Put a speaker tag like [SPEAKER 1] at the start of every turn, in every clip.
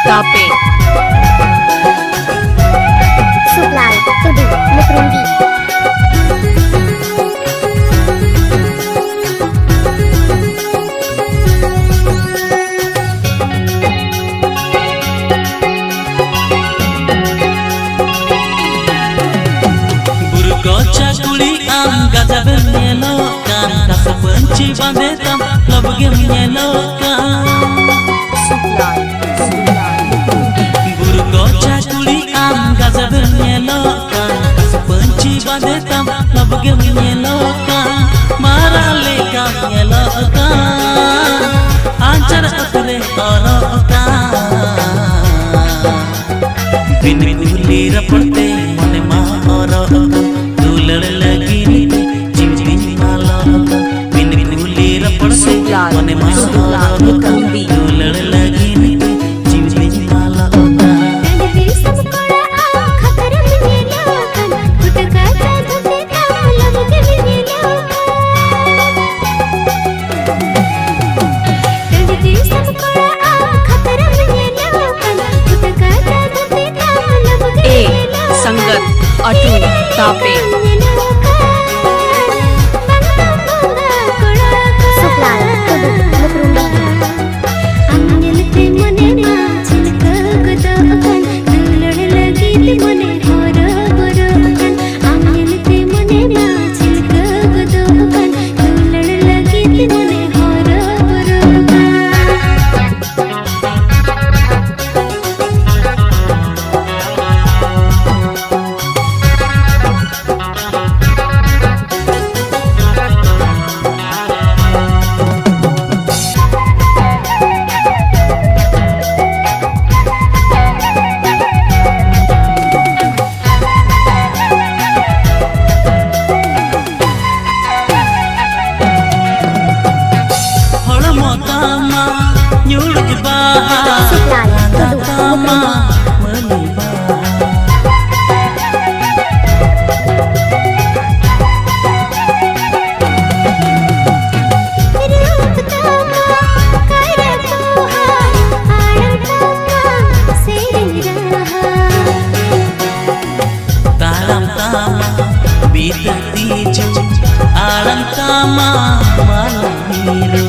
[SPEAKER 1] Tape.
[SPEAKER 2] Suklal, Tudu, Mukrundi.
[SPEAKER 3] Gaza menyelokan, kasa benci bandetam, labge menyelokan. Guru gocha kuliam, gaza menyelokan, kasa benci bandetam, labge menyelokan. Marale ka menyelokan, ancar akre orokan. Bin kuli raporte, mane ma orokan. Dular lagi
[SPEAKER 1] Suklal, Mukrundi.
[SPEAKER 3] dular lagi
[SPEAKER 1] Sangat Atu Tape.
[SPEAKER 2] Suklal, Tudu, Mukrundi. Suklal, Tudu, Mukrundi.
[SPEAKER 3] Talam tama bitar tiju, alam tama malam biru.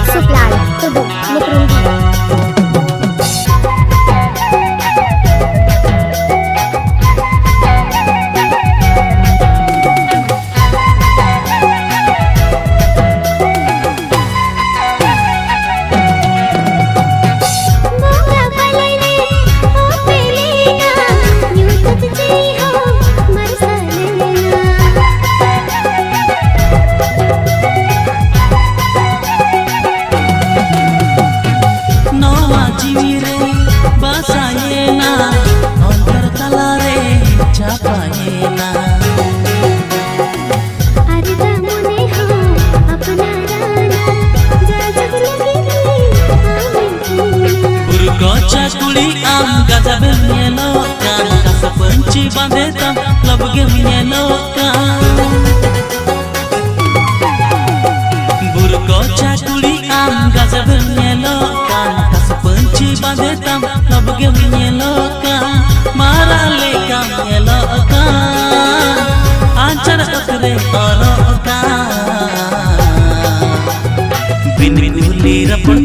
[SPEAKER 2] Suklal, Tudu, Mukrundi. Gaza menyelokan, kasa benci bandetam, labge menyelokan. Buru gocha kuliam, gaza menyelokan, kasa benci bandetam, labge menyelokan. Marale ka menyelokan, ancar akre orokan. Bin kuli rapor